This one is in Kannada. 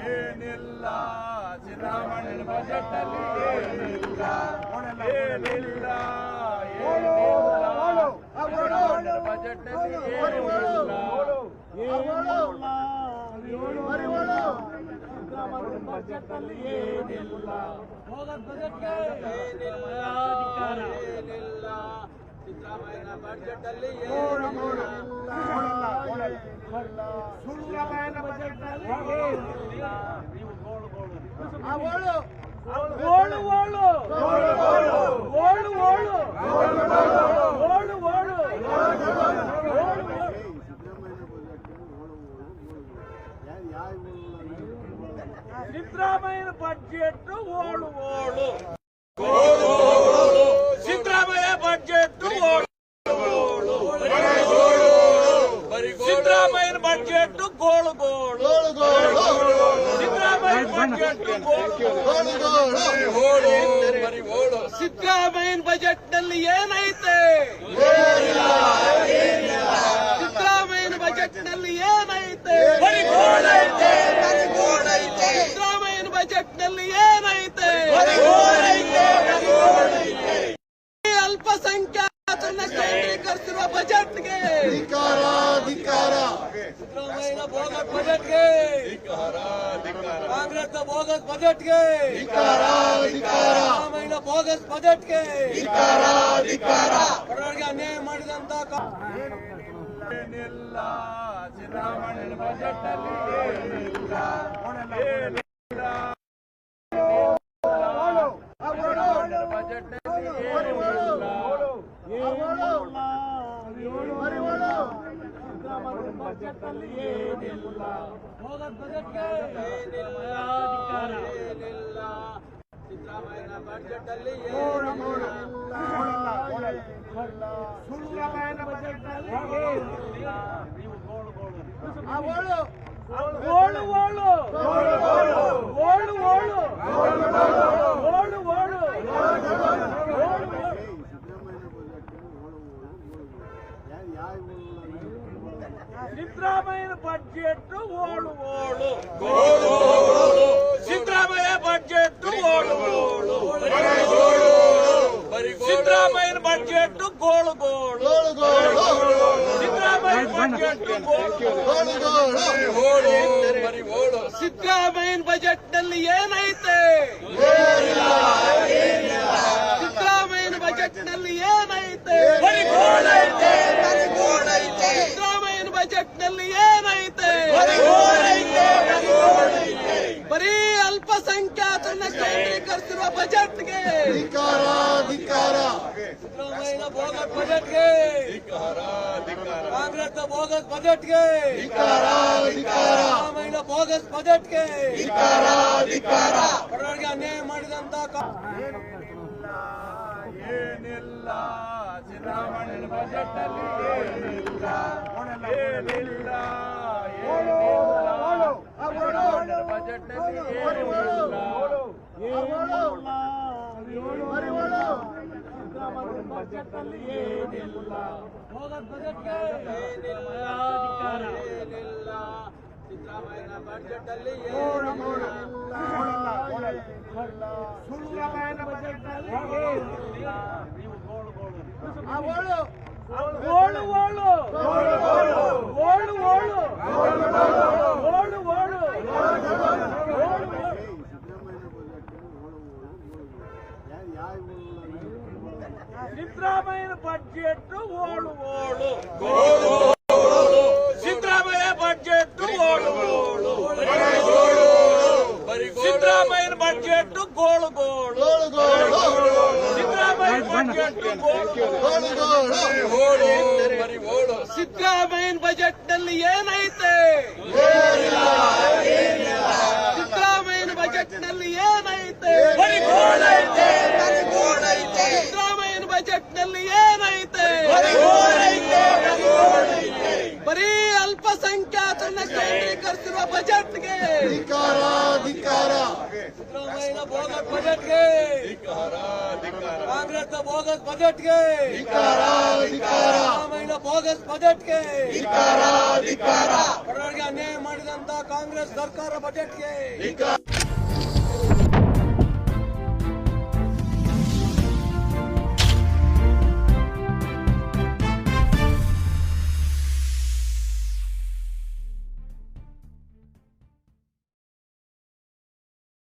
ಏನಿಲ್ಲ ಸಿದ್ದರಾಮಯ್ಯನ ಬಜೆಟ್ ಅಲ್ಲಿ ಏನಿಲ್ಲ ಏನಿಲ್ಲ ಸಿದ್ದರಾಮಯ್ಯನ ಬಜೆಟ್ ಅಲ್ಲಿ ಏನಿಲ್ಲ ಸಿದ್ದರಾಮಯ್ಯನ ಬಜೆಟ್ ಅಲ್ಲಿ ಏನಿಲ್ಲ ಹೋಗದ್ ಬಜೆಟ್ಗೆ ಏನಿಲ್ಲ ಏನಿಲ್ಲ ಸಿದ್ದರಾಮಯ್ಯನ ಬಜೆಟ್ ಅಲ್ಲಿ ಸಿದ್ದರಾಮಯ್ಯನ ಬಜೆಟ್ ಅಲ್ಲಿ ಸಿದ್ದರಾಮಯ್ಯನ ಬಜೆಟ್ ಓಳು ಓಳು ಸಿದ್ದರಾಮಯ್ಯ ಬಜೆಟ್ ಓಳು ಸಿದ್ದರಾಮಯ್ಯನ ಬಜೆಟ್ ಗೋಳು ಗೋಳು ಸಿದ್ದರಾಮಯ್ಯನ ಬಜೆಟ್ ಸಿದ್ದರಾಮಯ್ಯನ ಬಜೆಟ್ ನಲ್ಲಿ ಏನೈತೆ ಸಿದ್ದರಾಮಯ್ಯನ ಬಜೆಟ್ ನಲ್ಲಿ ಏನೈತೆ ಸಿದ್ದರಾಮಯ್ಯನ ಬಜೆಟ್ ನಲ್ಲಿ ಏನೈತೆ ಅಲ್ಪಸಂಖ್ಯಾತರನ್ನ ಕೇಂದ್ರೀಕರಿಸಿರುವ ಬಜೆಟ್ಗೆ ಸಿದ್ದರಾಮಯ್ಯನ ಬೋಗಸ್ ಬಜೆಟ್ಗೆ ಕಾಂಗ್ರೆಸ್ ಬೋಗಸ್ ಬಜೆಟ್ಗೆ ಸಿದ್ದರಾಮಯ್ಯನ ಬೋಗಸ್ ಬಜೆಟ್ಗೆ ಬಡವರಿಗೆ ಅನ್ಯಾಯ ಮಾಡಿದಂತ ಏನಿಲ್ಲ ಸಿದ್ದರಾಮಯ್ಯನ ಬಜೆಟ್ ಅಲ್ಲಿ ಏನಿಲ್ಲ ಬಜೆಟ್ ಬಜೆಟ್ ಅಲ್ಲಿ ಏನಿಲ್ಲ ಹೋಗದ್ ಬಜೆಟ್ಗೆ ಏನಿಲ್ಲ ಏನಿಲ್ಲ ಸಿದ್ದರಾಮಯ್ಯನ ಬಜೆಟ್ ಅಲ್ಲಿ ಸಿದ್ದರಾಮಯ್ಯನ ಬಜೆಟ್ ಅಲ್ಲಿ ಸಿದ್ದರಾಮಯ್ಯನ ಬಜೆಟ್ ಓಳು ಓಳು ಸಿದ್ದರಾಮಯ್ಯ ಬಜೆಟ್ ಓಳು ಓಳು ಸಿದ್ದರಾಮಯ್ಯನ ಬಜೆಟ್ ಗೋಳು ಗೋಳು ಸಿದ್ದರಾಮಯ್ಯನ ಬಜೆಟ್ ಸಿದ್ದರಾಮಯ್ಯನ ಬಜೆಟ್ ನಲ್ಲಿ ಏನೈತೆ ಸಿದ್ದರಾಮಯ್ಯನ ಬಜೆಟ್ ನಲ್ಲಿ ಏನೈತೆ ಸಿದ್ದರಾಮಯ್ಯನ ಬಜೆಟ್ ನಲ್ಲಿ ಏನೈತೆ ಬರೀ ಅಲ್ಪಸಂಖ್ಯಾತರನ್ನ ಕೇಂದ್ರೀಕರಿಸಿರುವ ಬಜೆಟ್ಗೆ ಸಿದ್ದರಾಮಯ್ಯನ ಬೋಗಸ್ ಬಜೆಟ್ಗೆ ಕಾಂಗ್ರೆಸ್ ಬೋಗಸ್ ಬಜೆಟ್ಗೆ ಸಿದ್ದರಾಮಯ್ಯನ ಬೋಗಸ್ ಬಜೆಟ್ಗೆ ಬಡವರಿಗೆ ಅನ್ಯಾಯ ಮಾಡಿದಂತ ಏನಿಲ್ಲ ಸಿದ್ದರಾಮಯ್ಯನ ಬಜೆಟ್ ಅಲ್ಲಿ ಏನಿಲ್ಲ ಏನಿಲ್ಲ ಸಿದ್ದರಾಮಯ್ಯನ ಬಜೆಟ್ ಅಲ್ಲಿ ಏನಿಲ್ಲ ಸಿದ್ದರಾಮಯ್ಯನ ಬಜೆಟ್ ಅಲ್ಲಿ ಏನಿಲ್ಲ ಹೋಗದ್ ಬಜೆಟ್ಗೆ ಏನಿಲ್ಲ ಏನಿಲ್ಲ ಸಿದ್ದರಾಮಯ್ಯನ ಬಜೆಟ್ ಅಲ್ಲಿ ಸಿದ್ದರಾಮಯ್ಯನ ಬಜೆಟ್ ಅಲ್ಲಿ ಸಿದ್ದರಾಮಯ್ಯನ ಬಜೆಟ್ ಓಳು ಓಳು ಸಿದ್ದರಾಮಯ್ಯ ಬಜೆಟ್ ಓಳು ಓಳು ಸಿದ್ದರಾಮಯ್ಯನ ಬಜೆಟ್ ಗೋಳು ಗೋಳು ಸಿದ್ದರಾಮಯ್ಯನ ಬಜೆಟ್ ಸಿದ್ದರಾಮಯ್ಯನ ಬಜೆಟ್ ನಲ್ಲಿ ಏನೈತೆ ಸಿದ್ದರಾಮಯ್ಯನ ಬಜೆಟ್ ನಲ್ಲಿ ಏನೈತೆ ಸಿದ್ದರಾಮಯ್ಯನ ಬಜೆಟ್ ನಲ್ಲಿ ಏನೈತೆ ಬರೀ ಅಲ್ಪಸಂಖ್ಯಾತರನ್ನ ಕೇಂದ್ರೀಕರಿಸಿರುವ ಬಜೆಟ್ಗೆ ಸಿದ್ದರಾಮಯ್ಯನ ಬೋಗಸ್ ಬಜೆಟ್ಗೆ ಕಾಂಗ್ರೆಸ್ ಬೋಗಸ್ ಬಜೆಟ್ಗೆ ಸಿದ್ದರಾಮಯ್ಯ ಬೋಗಸ್ ಬಜೆಟ್ಗೆ ಬಡವರಿಗೆ ಅನ್ಯಾಯ ಮಾಡಿದಂತ ಕಾಂಗ್ರೆಸ್ ಸರ್ಕಾರ ಬಜೆಟ್ಗೆ